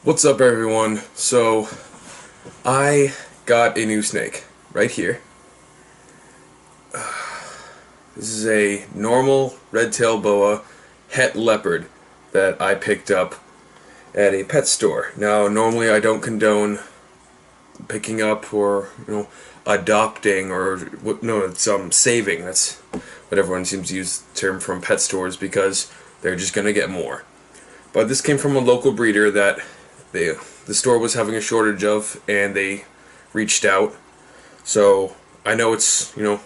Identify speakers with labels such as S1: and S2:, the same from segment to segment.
S1: What's up, everyone? So, I got a new snake right here. This is a normal red-tailed boa het leopard that I picked up at a pet store. Now, normally I don't condone picking up or, adopting or, no, it's saving. That's what everyone seems to use the term from pet stores because they're just gonna get more. But this came from a local breeder that the store was having a shortage of, and they reached out. So I know it's a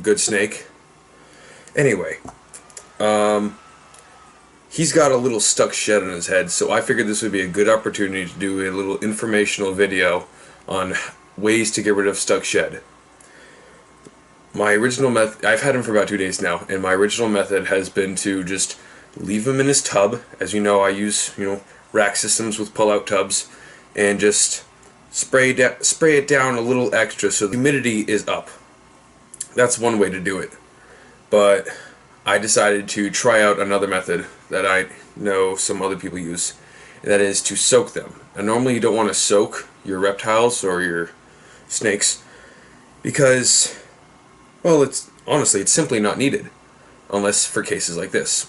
S1: good snake. Anyway, he's got a little stuck shed on his head, so I figured this would be a good opportunity to do a little informational video on ways to get rid of stuck shed. My original method, I've had him for about 2 days now, and my original method has been to just leave him in his tub. As you know, I use, rack systems with pull-out tubs, and just spray it down a little extra so the humidity is up. That's one way to do it. But I decided to try out another method that I know some other people use, and that is to soak them. Now, normally you don't want to soak your reptiles or your snakes because, well, it's simply not needed, unless for cases like this.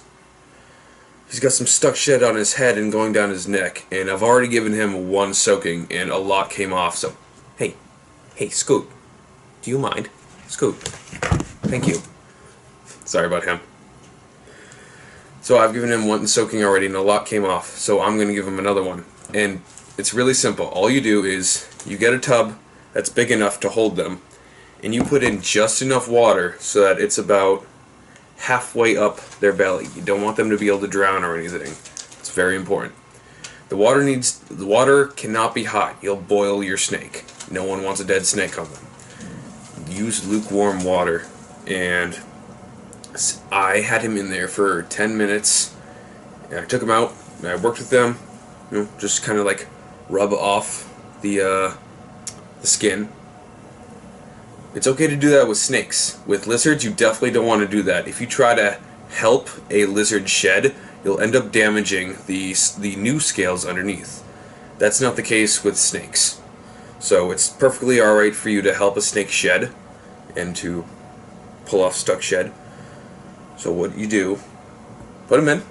S1: He's got some stuck shed on his head and going down his neck, and I've already given him one soaking, and a lot came off, so, hey, Scoot, do you mind? Scoot, thank you. Sorry about him. So I've given him one soaking already, and a lot came off, so I'm going to give him another one. And it's really simple. All you do is, you get a tub that's big enough to hold them, and you put in just enough water so that it's about halfway up their belly. You don't want them to be able to drown or anything. It's very important. The water cannot be hot. You'll boil your snake. No one wants a dead snake on them. Use lukewarm water. And I had him in there for 10 minutes. And I took him out. And I worked with them. Just kind of like rub off the skin. It's okay to do that with snakes. With lizards, you definitely don't want to do that. If you try to help a lizard shed, you'll end up damaging the new scales underneath. That's not the case with snakes. So it's perfectly alright for you to help a snake shed and to pull off stuck shed. So what you do, put him in.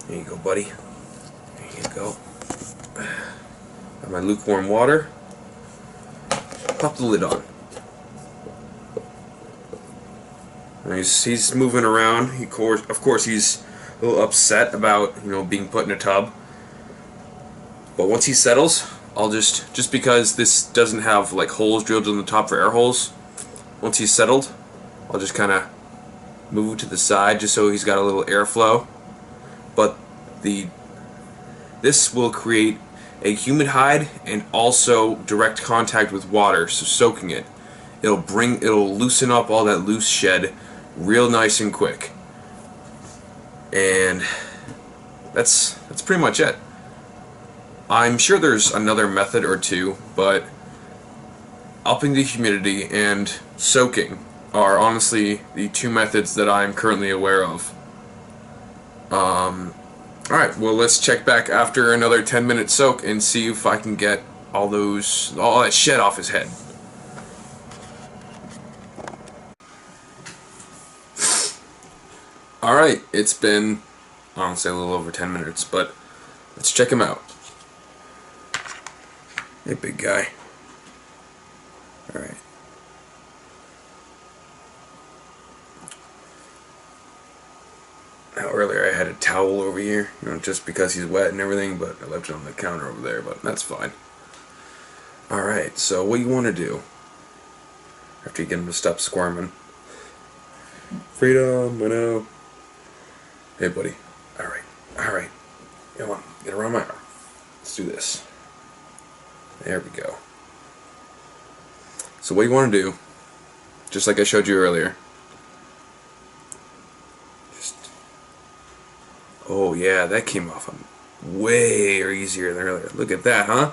S1: There you go, buddy. There you go. Got my lukewarm water. Pop the lid on. And he's moving around. Of course, he's a little upset about being put in a tub. But once he settles, I'll just because this doesn't have like holes drilled in the top for air holes. Once he's settled, I'll just kind of move to the side just so he's got a little airflow. But this will create a humid hide and also direct contact with water, so soaking it. It'll loosen up all that loose shed real nice and quick. And that's pretty much it. I'm sure there's another method or two, but upping the humidity and soaking are honestly the two methods that I'm currently aware of. Alright, well, let's check back after another 10-minute soak and see if I can get all that shed off his head. Alright, it's been, I don't say a little over 10 minutes, but let's check him out. Hey, big guy. Alright. Now, earlier I had a towel over here, just because he's wet and everything, but I left it on the counter over there, but that's fine. Alright, so what you want to do, after you get him to stop squirming, freedom, I know. Hey, buddy. Alright. Come on, get around my arm. Let's do this. There we go. So what you want to do, just like I showed you earlier, oh yeah, that came off way easier than earlier. Look at that, huh?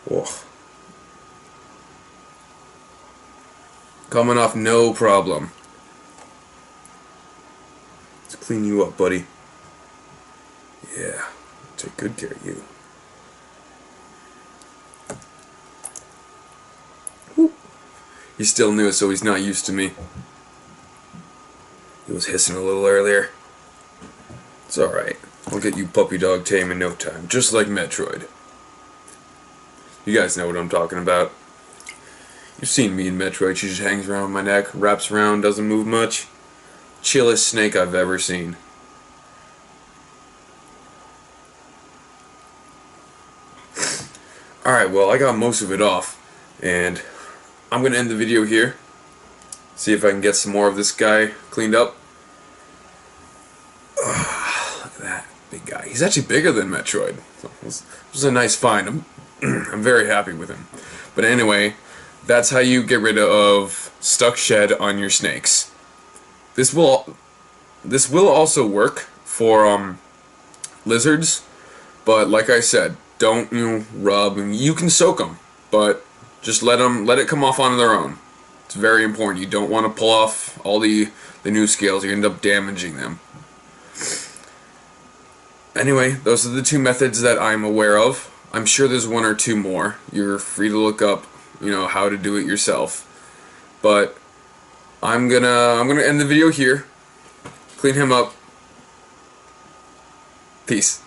S1: Whoa. Coming off no problem. to clean you up, buddy. Yeah, take good care of you. Whoop. He's still new, so he's not used to me. He was hissing a little earlier. It's alright. I'll get you puppy dog tame in no time, just like Metroid. You guys know what I'm talking about. You've seen me in Metroid. She just hangs around my neck, wraps around, doesn't move much. Chillest snake I've ever seen. Alright, well, I got most of it off, and I'm going to end the video here. See if I can get some more of this guy cleaned up. Look at that big guy. He's actually bigger than Metroid. So this was a nice find. I'm very happy with him. But anyway, that's how you get rid of stuck shed on your snakes. This will also work for lizards, but like I said, don't rub. You can soak them, but just let it come off on their own. It's very important. You don't want to pull off all the new scales. You end up damaging them. Anyway, those are the two methods that I'm aware of. I'm sure there's one or two more. You're free to look up, how to do it yourself. But I'm gonna end the video here. Clean him up. Peace.